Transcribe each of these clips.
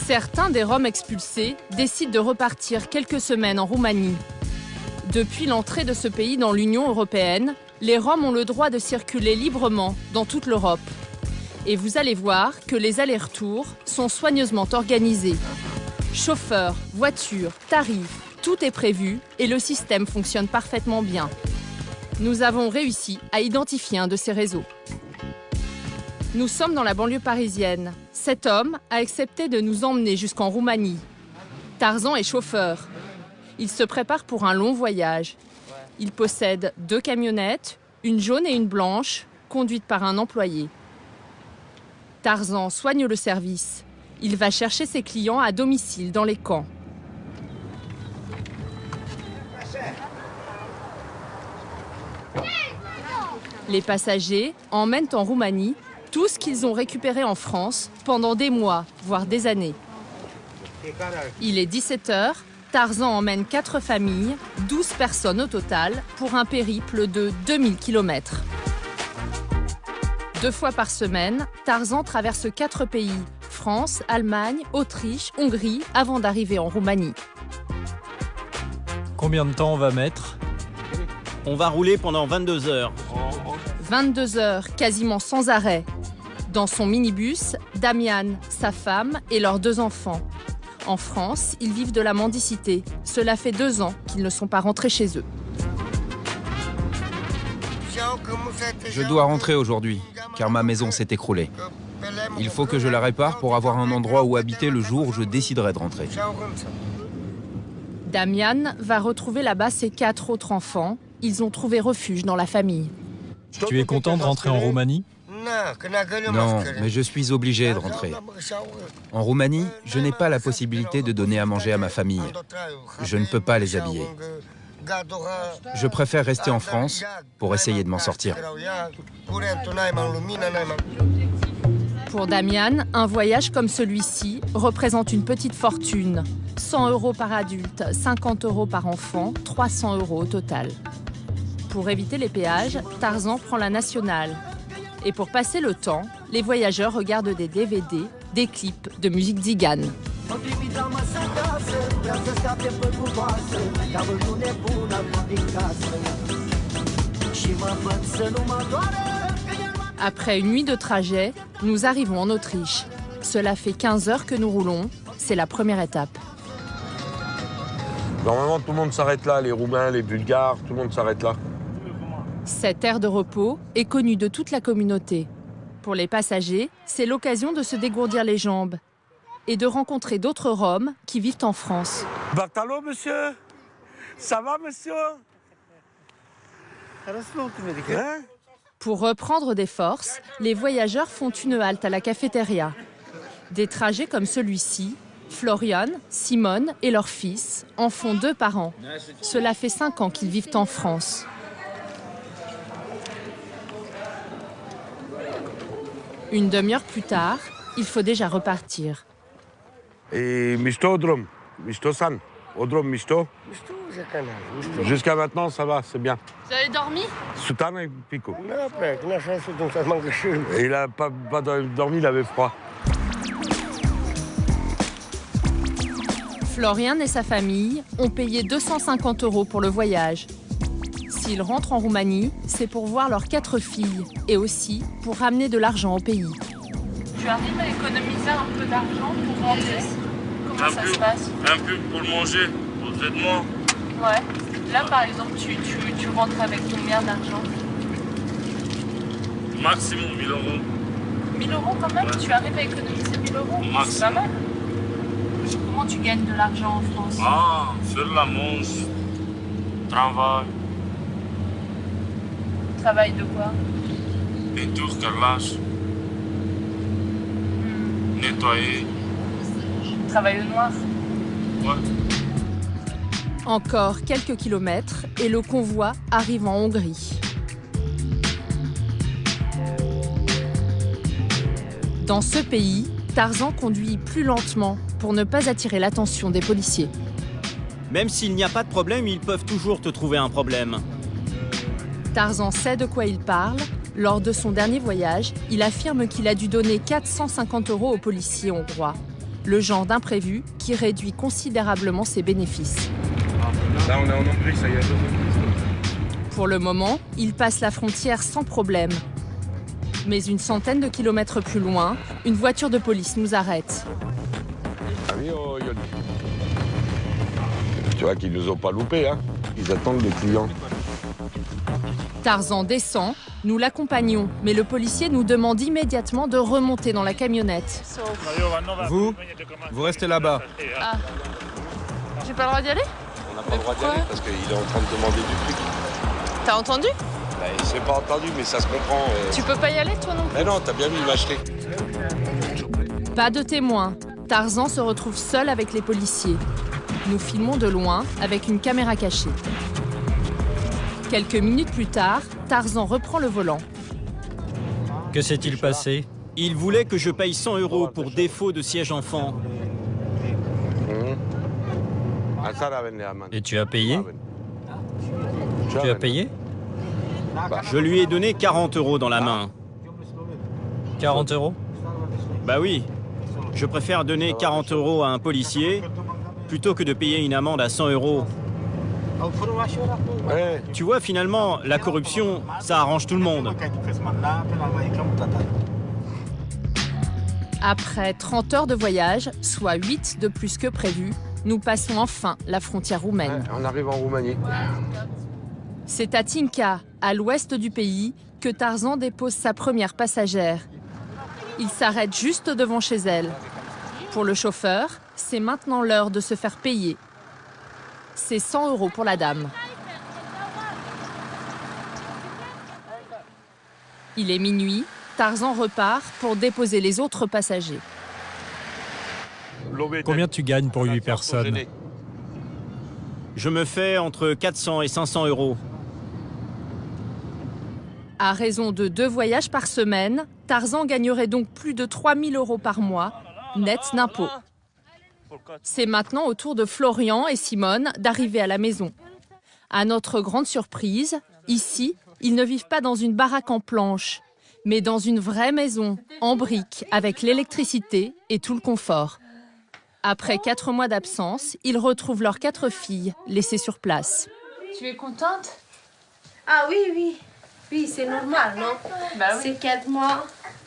Certains des Roms expulsés décident de repartir quelques semaines en Roumanie. Depuis l'entrée de ce pays dans l'Union européenne, les Roms ont le droit de circuler librement dans toute l'Europe. Et vous allez voir que les allers-retours sont soigneusement organisés. Chauffeurs, voitures, tarifs, tout est prévu et le système fonctionne parfaitement bien. Nous avons réussi à identifier un de ces réseaux. Nous sommes dans la banlieue parisienne. Cet homme a accepté de nous emmener jusqu'en Roumanie. Tarzan est chauffeur. Il se prépare pour un long voyage. Il possède 2 camionnettes, une jaune et une blanche, conduites par un employé. Tarzan soigne le service. Il va chercher ses clients à domicile dans les camps. Les passagers emmènent en Roumanie tout ce qu'ils ont récupéré en France pendant des mois, voire des années. Il est 17 h. Tarzan emmène 4 familles, 12 personnes au total, pour un périple de 2000 km. 2 fois par semaine, Tarzan traverse 4 pays, France, Allemagne, Autriche, Hongrie, avant d'arriver en Roumanie. Combien de temps on va mettre? On va rouler pendant 22 heures. 22 heures, quasiment sans arrêt. Dans son minibus, Damian, sa femme et leurs 2 enfants. En France, ils vivent de la mendicité. Cela fait 2 ans qu'ils ne sont pas rentrés chez eux. Je dois rentrer aujourd'hui, car ma maison s'est écroulée. Il faut que je la répare pour avoir un endroit où habiter le jour où je déciderai de rentrer. Damian va retrouver là-bas ses 4 autres enfants. Ils ont trouvé refuge dans la famille. Tu es content de rentrer en Roumanie? Non, mais je suis obligé de rentrer. En Roumanie, je n'ai pas la possibilité de donner à manger à ma famille. Je ne peux pas les habiller. Je préfère rester en France pour essayer de m'en sortir. Pour Damian, un voyage comme celui-ci représente une petite fortune. 100 € par adulte, 50 € par enfant, 300 € au total. Pour éviter les péages, Tarzan prend la nationale. Et pour passer le temps, les voyageurs regardent des DVD, des clips de musique tzigane. Après une nuit de trajet, nous arrivons en Autriche. Cela fait 15 heures que nous roulons. C'est la première étape. Normalement, tout le monde s'arrête là. Les Roumains, les Bulgares, tout le monde s'arrête là. Cette aire de repos est connue de toute la communauté. Pour les passagers, c'est l'occasion de se dégourdir les jambes et de rencontrer d'autres Roms qui vivent en France. Bartalo, monsieur? Ça va, monsieur? Hein? Pour reprendre des forces, les voyageurs font une halte à la cafétéria. Des trajets comme celui-ci, Florian, Simone et leur fils en font 2 par an. Cela fait 5 ans qu'ils vivent en France. Une demi-heure plus tard, il faut déjà repartir. Et misto odrom, misto san, odrom misto. Jusqu'à maintenant, ça va, c'est bien. Vous avez dormi? Soutane et pico. Et il n'a pas dormi, il avait froid. Florian et sa famille ont payé 250 € pour le voyage. S'ils rentrent en Roumanie, c'est pour voir leurs 4 filles et aussi pour ramener de l'argent au pays. Tu arrives à économiser un peu d'argent pour rentrer? Comment ça se passe? Un peu pour manger, pour le traitement. Ouais. Là, par exemple, tu rentres avec combien d'argent? Maximum 1000 €. 1000 € quand même? Ouais. Tu arrives à économiser 1000 €? C'est pas mal. Comment tu gagnes de l'argent en France? Ah, faire la manche, travail. Travail de quoi? Peinture, carrelage, nettoyer. Travail au noir? Ouais. Encore quelques kilomètres et le convoi arrive en Hongrie. Dans ce pays, Tarzan conduit plus lentement pour ne pas attirer l'attention des policiers. Même s'il n'y a pas de problème, ils peuvent toujours te trouver un problème. Tarzan sait de quoi il parle. Lors de son dernier voyage, il affirme qu'il a dû donner 450 € aux policiers hongrois. Le genre d'imprévu qui réduit considérablement ses bénéfices. Là, on est en Hongrie, ça y est. Pour le moment, il passe la frontière sans problème. Mais une centaine de kilomètres plus loin, une voiture de police nous arrête. Tu vois qu'ils nous ont pas loupés, hein. Ils attendent les clients. Tarzan descend, nous l'accompagnons, mais le policier nous demande immédiatement de remonter dans la camionnette. Vous restez là-bas. Ah, j'ai pas le droit d'y aller? On n'a pas le droit d'y aller parce qu'il est en train de demander du truc. T'as entendu? Bah, il s'est pas entendu, mais ça se comprend. Tu peux pas y aller, toi non plus? Mais non, t'as bien vu, il m'a acheté. Pas de témoin. Tarzan se retrouve seul avec les policiers. Nous filmons de loin avec une caméra cachée. Quelques minutes plus tard, Tarzan reprend le volant. Que s'est-il passé? Il voulait que je paye 100 € pour défaut de siège enfant. Et tu as payé? Tu as payé? Je lui ai donné 40 € dans la main. 40 €? Bah oui, je préfère donner 40 € à un policier plutôt que de payer une amende à 100 €. Ouais. Tu vois, finalement, la corruption, ça arrange tout le monde. Après 30 heures de voyage, soit 8 de plus que prévu, nous passons enfin la frontière roumaine. On arrive en Roumanie. C'est à Tinca, à l'ouest du pays, que Tarzan dépose sa première passagère. Il s'arrête juste devant chez elle. Pour le chauffeur, c'est maintenant l'heure de se faire payer. C'est 100 € pour la dame. Il est minuit, Tarzan repart pour déposer les autres passagers. Combien tu gagnes pour 8 personnes? Je me fais entre 400 et 500 €. À raison de 2 voyages par semaine, Tarzan gagnerait donc plus de 3 000 € par mois, net d'impôts. C'est maintenant au tour de Florian et Simone d'arriver à la maison. À notre grande surprise, ici, ils ne vivent pas dans une baraque en planches, mais dans une vraie maison, en briques, avec l'électricité et tout le confort. Après 4 mois d'absence, ils retrouvent leurs 4 filles, laissées sur place. Tu es contente? Ah oui, oui. Oui, c'est normal, non? Bah oui. C'est 4 mois.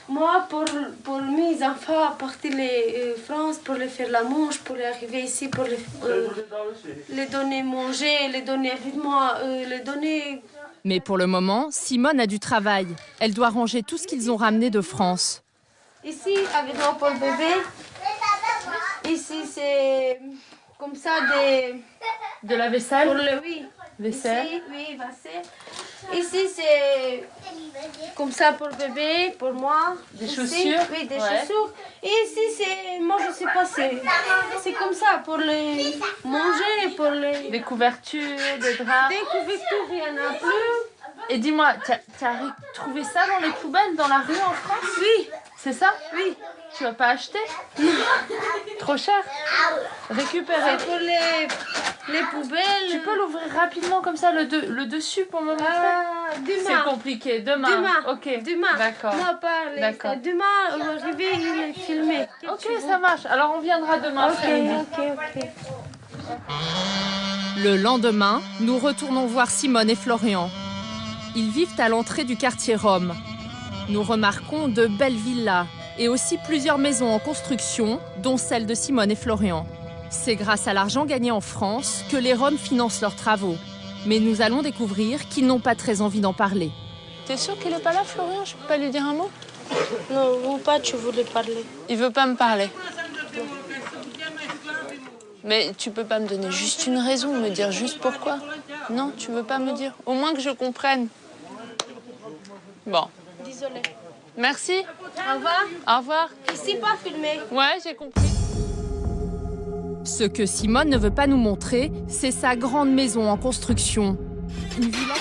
Moi, pour mes enfants, partir les France, pour les faire la manche, pour les arriver ici, pour les donner manger, les donner vêtements, les donner... Mais pour le moment, Simone a du travail. Elle doit ranger tout ce qu'ils ont ramené de France. Ici, avec moi pour le bébé. Ici, c'est comme ça De la vaisselle? pour le oui. Vaisselle? Ici, oui, vaisselle. Ici, c'est comme ça pour le bébé, pour moi. Des Ici, chaussures? oui, des Ouais. chaussures. Et ici, c'est, moi, je sais pas, c'est comme ça pour les manger, pour les... Des couvertures, des draps? Des couvertures, il n'y en a plus. Et dis-moi, t'as trouvé ça dans les poubelles, dans la rue en France? Oui, C'est ça? oui. Tu vas pas acheter? Trop cher? Récupérer. C'est pour les poubelles. Tu peux l'ouvrir rapidement comme ça, le dessus pour me montrer? Demain. C'est compliqué. Demain. Demain. Ok. Demain. D'accord. Non, pas les... D'accord. Demain, on va arriver, il est filmé. Ok, ça marche. Alors on viendra demain après-midi. Ok. Le lendemain, nous retournons voir Simone et Florian. Ils vivent à l'entrée du quartier Rome. Nous remarquons de belles villas et aussi plusieurs maisons en construction, dont celle de Simone et Florian. C'est grâce à l'argent gagné en France que les Roms financent leurs travaux. Mais nous allons découvrir qu'ils n'ont pas très envie d'en parler. T'es sûr qu'il est pas là, Florian? Je peux pas lui dire un mot? Non, vous pas, tu voulais parler. Il veut pas me parler. Mais tu peux pas me donner juste une raison, me dire juste pourquoi? Non, tu veux pas me dire? Au moins que je comprenne. Bon. Désolée. Merci. Au revoir. Au revoir. Ici, pas filmé. Ouais, j'ai compris. Ce que Simone ne veut pas nous montrer, c'est sa grande maison en construction. Une villa...